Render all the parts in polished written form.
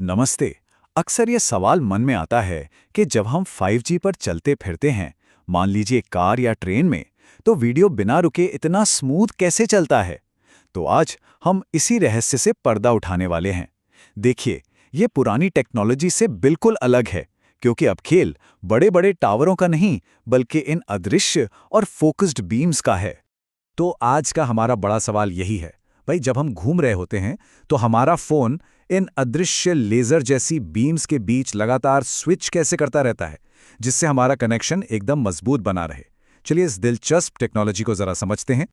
नमस्ते। अक्सर ये सवाल मन में आता है कि जब हम 5G पर चलते फिरते हैं, मान लीजिए कार या ट्रेन में, तो वीडियो बिना रुके इतना स्मूथ कैसे चलता है। तो आज हम इसी रहस्य से पर्दा उठाने वाले हैं। देखिए, ये पुरानी टेक्नोलॉजी से बिल्कुल अलग है, क्योंकि अब खेल बड़े बड़े टावरों का नहीं, बल्कि इन अदृश्य और फोकस्ड बीम्स का है। तो आज का हमारा बड़ा सवाल यही है, भाई जब हम घूम रहे होते हैं तो हमारा फोन इन अदृश्य लेजर जैसी बीम्स के बीच लगातार स्विच कैसे करता रहता है, जिससे हमारा कनेक्शन एकदम मजबूत बना रहे। चलिए इस दिलचस्प टेक्नोलॉजी को जरा समझते हैं।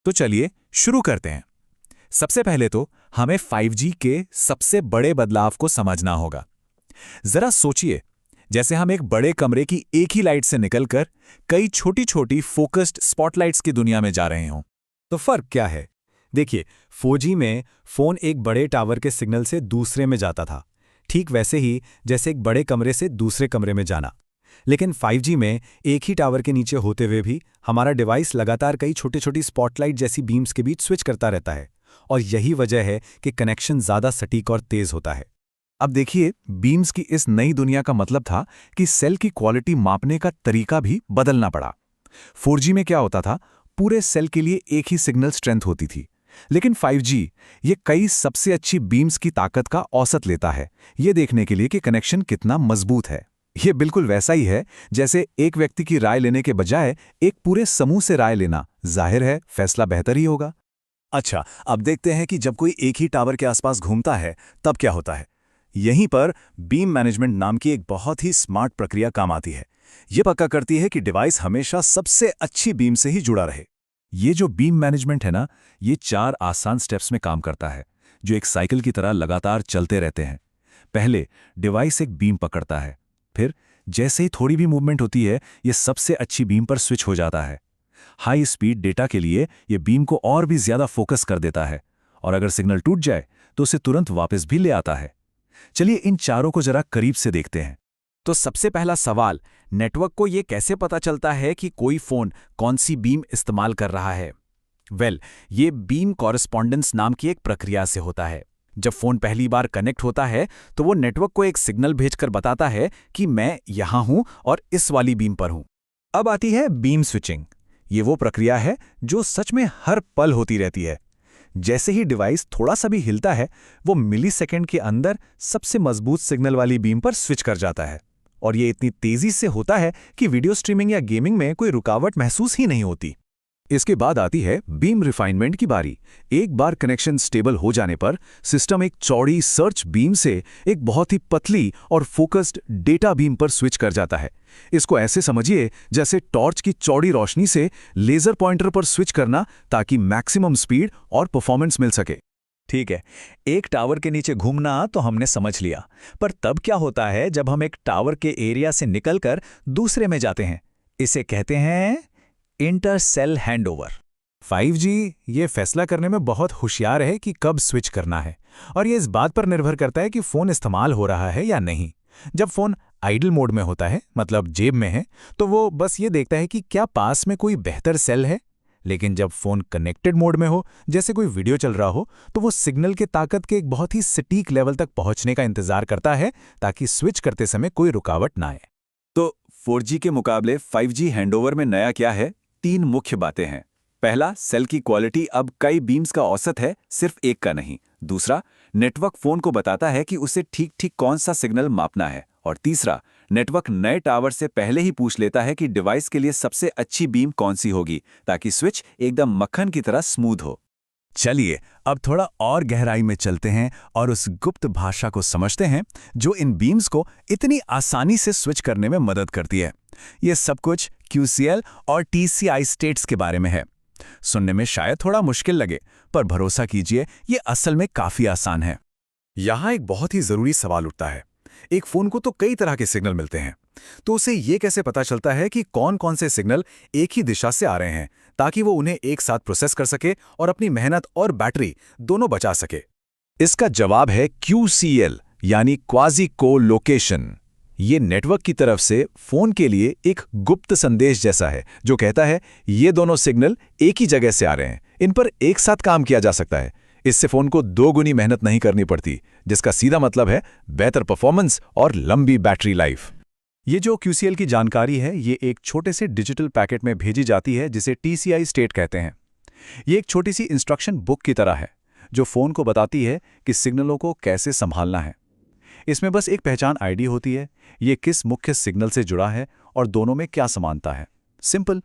तो चलिए शुरू करते हैं। सबसे पहले तो हमें 5G के सबसे बड़े बदलाव को समझना होगा। जरा सोचिए, जैसे हम एक बड़े कमरे की एक ही लाइट से निकलकर कई छोटी छोटी फोकस्ड स्पॉटलाइट्स की दुनिया में जा रहे हों। तो फर्क क्या है? देखिए, 4G में फोन एक बड़े टावर के सिग्नल से दूसरे में जाता था, ठीक वैसे ही जैसे एक बड़े कमरे से दूसरे कमरे में जाना। लेकिन 5G में एक ही टावर के नीचे होते हुए भी हमारा डिवाइस लगातार कई छोटी छोटी स्पॉटलाइट जैसी बीम्स के बीच स्विच करता रहता है, और यही वजह है कि कनेक्शन ज़्यादा सटीक और तेज होता है। अब देखिए, बीम्स की इस नई दुनिया का मतलब था कि सेल की क्वालिटी मापने का तरीका भी बदलना पड़ा। 4G में क्या होता था, पूरे सेल के लिए एक ही सिग्नल स्ट्रेंथ होती थी। लेकिन 5G ये कई सबसे अच्छी बीम्स की ताकत का औसत लेता है, ये देखने के लिए कि कनेक्शन कितना मजबूत है। ये बिल्कुल वैसा ही है जैसे एक व्यक्ति की राय लेने के बजाय एक पूरे समूह से राय लेना। जाहिर है फैसला बेहतर ही होगा। अच्छा, अब देखते हैं कि जब कोई एक ही टावर के आसपास घूमता है, तब क्या होता है। यहीं पर बीम मैनेजमेंट नाम की एक बहुत ही स्मार्ट प्रक्रिया काम आती है। ये पक्का करती है कि डिवाइस हमेशा सबसे अच्छी बीम से ही जुड़ा रहे। ये जो बीम मैनेजमेंट है ना, ये 4 आसान स्टेप्स में काम करता है, जो एक साइकिल की तरह लगातार चलते रहते हैं। पहले डिवाइस एक बीम पकड़ता है, फिर जैसे ही थोड़ी भी मूवमेंट होती है, ये सबसे अच्छी बीम पर स्विच हो जाता है। हाई स्पीड डेटा के लिए ये बीम को और भी ज्यादा फोकस कर देता है, और अगर सिग्नल टूट जाए तो उसे तुरंत वापस भी ले आता है। चलिए इन चारों को जरा करीब से देखते हैं। तो सबसे पहला सवाल, नेटवर्क को ये कैसे पता चलता है कि कोई फोन कौन सी बीम इस्तेमाल कर रहा है? ये बीम कॉरेस्पॉन्डेंस नाम की एक प्रक्रिया से होता है। जब फोन पहली बार कनेक्ट होता है तो वो नेटवर्क को एक सिग्नल भेजकर बताता है कि मैं यहां हूं और इस वाली बीम पर हूं। अब आती है बीम स्विचिंग। ये वो प्रक्रिया है जो सच में हर पल होती रहती है। जैसे ही डिवाइस थोड़ा सा भी हिलता है, वो मिलीसेकंड के अंदर सबसे मजबूत सिग्नल वाली बीम पर स्विच कर जाता है, और ये इतनी तेजी से होता है कि वीडियो स्ट्रीमिंग या गेमिंग में कोई रुकावट महसूस ही नहीं होती। इसके बाद आती है बीम रिफाइनमेंट की बारी। एक बार कनेक्शन स्टेबल हो जाने पर सिस्टम एक चौड़ी सर्च बीम से एक बहुत ही पतली और फोकस्ड डेटा बीम पर स्विच कर जाता है। इसको ऐसे समझिए जैसे टॉर्च की चौड़ी रोशनी से लेजर पॉइंटर पर स्विच करना, ताकि मैक्सिमम स्पीड और परफॉर्मेंस मिल सके। ठीक है, एक टावर के नीचे घूमना तो हमने समझ लिया, पर तब क्या होता है जब हम एक टावर के एरिया से निकलकर दूसरे में जाते हैं? इसे कहते हैं इंटर सेल हैंडओवर। 5G ये फैसला करने में बहुत होशियार है कि कब स्विच करना है, और ये इस बात पर निर्भर करता है कि फ़ोन इस्तेमाल हो रहा है या नहीं। जब फ़ोन आइडल मोड में होता है, मतलब जेब में है, तो वो बस ये देखता है कि क्या पास में कोई बेहतर सेल है। लेकिन जब फ़ोन कनेक्टेड मोड में हो, जैसे कोई वीडियो चल रहा हो, तो वो सिग्नल के ताकत के एक बहुत ही सटीक लेवल तक पहुंचने का इंतजार करता है, ताकि स्विच करते समय कोई रुकावट ना आए। तो 4G के मुकाबले 5G हैंडओवर में नया क्या है? 3 मुख्य बातें हैं। पहला, सेल की क्वालिटी अब कई बीम्स का औसत है, सिर्फ एक का नहीं। दूसरा, नेटवर्क फोन को बताता है कि उसे ठीक ठीक कौन सा सिग्नल मापना है। और तीसरा, नेटवर्क नए टावर से पहले ही पूछ लेता है कि डिवाइस के लिए सबसे अच्छी बीम कौन सी होगी, ताकि स्विच एकदम मक्खन की तरह स्मूथ हो। चलिए अब थोड़ा और गहराई में चलते हैं और उस गुप्त भाषा को समझते हैं जो इन बीम्स को इतनी आसानी से स्विच करने में मदद करती है। ये सब कुछ QCL और TCI स्टेट्स के बारे में है। सुनने में शायद थोड़ा मुश्किल लगे, पर भरोसा कीजिए ये असल में काफी आसान है। यहाँ एक बहुत ही जरूरी सवाल उठता है। एक फोन को तो कई तरह के सिग्नल मिलते हैं, तो उसे ये कैसे पता चलता है कि कौन कौन से सिग्नल एक ही दिशा से आ रहे हैं, ताकि वो उन्हें एक साथ प्रोसेस कर सके और अपनी मेहनत और बैटरी दोनों बचा सके? इसका जवाब है QCL, यानी क्वाजी को लोकेशन। ये नेटवर्क की तरफ से फोन के लिए एक गुप्त संदेश जैसा है, जो कहता है ये दोनों सिग्नल एक ही जगह से आ रहे हैं, इन पर एक साथ काम किया जा सकता है। इससे फ़ोन को 2 गुनी मेहनत नहीं करनी पड़ती, जिसका सीधा मतलब है बेहतर परफॉर्मेंस और लंबी बैटरी लाइफ। ये जो QCL की जानकारी है, ये एक छोटे से डिजिटल पैकेट में भेजी जाती है जिसे TCI स्टेट कहते हैं। ये एक छोटी सी इंस्ट्रक्शन बुक की तरह है जो फ़ोन को बताती है कि सिग्नलों को कैसे संभालना है। इसमें बस एक पहचान आईडी होती है, ये किस मुख्य सिग्नल से जुड़ा है और दोनों में क्या समानता है। सिंपल।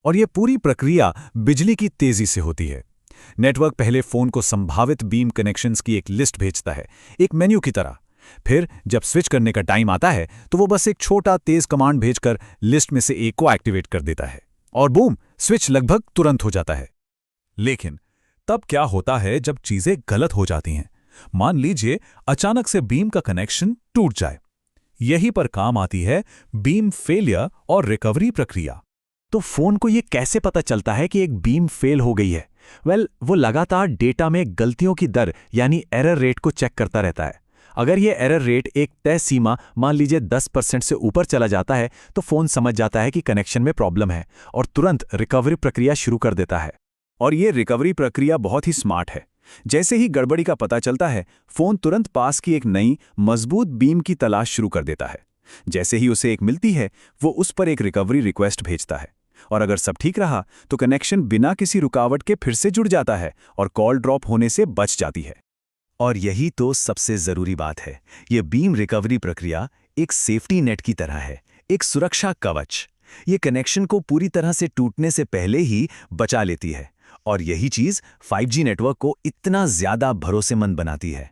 और ये पूरी प्रक्रिया बिजली की तेजी से होती है। नेटवर्क पहले फ़ोन को संभावित बीम कनेक्शंस की एक लिस्ट भेजता है, एक मेन्यू की तरह। फिर जब स्विच करने का टाइम आता है तो वो बस एक छोटा तेज कमांड भेजकर लिस्ट में से एक को एक्टिवेट कर देता है और बूम, स्विच लगभग तुरंत हो जाता है। लेकिन तब क्या होता है जब चीजें गलत हो जाती हैं? मान लीजिए अचानक से बीम का कनेक्शन टूट जाए। यही पर काम आती है बीम फेलियर और रिकवरी प्रक्रिया। तो फोन को ये कैसे पता चलता है कि एक बीम फेल हो गई है? वो लगातार डेटा में गलतियों की दर यानी एरर रेट को चेक करता रहता है। अगर ये एरर रेट एक तय सीमा, मान लीजिए 10% से ऊपर चला जाता है, तो फोन समझ जाता है कि कनेक्शन में प्रॉब्लम है और तुरंत रिकवरी प्रक्रिया शुरू कर देता है। और ये रिकवरी प्रक्रिया बहुत ही स्मार्ट है। जैसे ही गड़बड़ी का पता चलता है, फ़ोन तुरंत पास की एक नई मजबूत बीम की तलाश शुरू कर देता है। जैसे ही उसे एक मिलती है, वो उस पर एक रिकवरी रिक्वेस्ट भेजता है और अगर सब ठीक रहा तो कनेक्शन बिना किसी रुकावट के फिर से जुड़ जाता है और कॉल ड्रॉप होने से बच जाती है। और यही तो सबसे ज़रूरी बात है, ये बीम रिकवरी प्रक्रिया एक सेफ्टी नेट की तरह है, एक सुरक्षा कवच। ये कनेक्शन को पूरी तरह से टूटने से पहले ही बचा लेती है और यही चीज़ 5G नेटवर्क को इतना ज़्यादा भरोसेमंद बनाती है।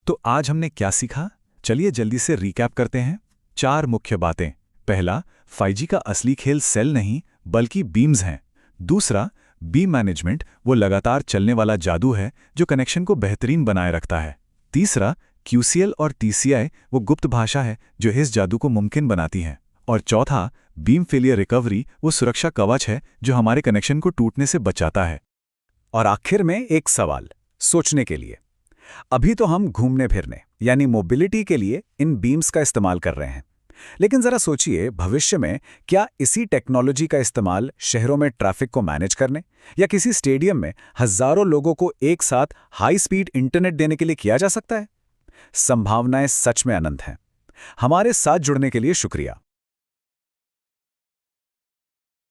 तो आज हमने क्या सीखा? चलिए जल्दी से रिकैप करते हैं। 4 मुख्य बातें। पहला, 5G का असली खेल सेल नहीं बल्कि बीम्स हैं। दूसरा, बीम मैनेजमेंट वो लगातार चलने वाला जादू है जो कनेक्शन को बेहतरीन बनाए रखता है। तीसरा, QCL और TCI वो गुप्त भाषा है जो इस जादू को मुमकिन बनाती है। और चौथा, बीम फेलियर रिकवरी वो सुरक्षा कवच है जो हमारे कनेक्शन को टूटने से बचाता है। और आखिर में एक सवाल सोचने के लिए। अभी तो हम घूमने फिरने यानी मोबिलिटी के लिए इन बीम्स का इस्तेमाल कर रहे हैं, लेकिन जरा सोचिए भविष्य में क्या इसी टेक्नोलॉजी का इस्तेमाल शहरों में ट्रैफिक को मैनेज करने या किसी स्टेडियम में हजारों लोगों को एक साथ हाई स्पीड इंटरनेट देने के लिए किया जा सकता है? संभावनाएं सच में अनंत हैं। हमारे साथ जुड़ने के लिए शुक्रिया।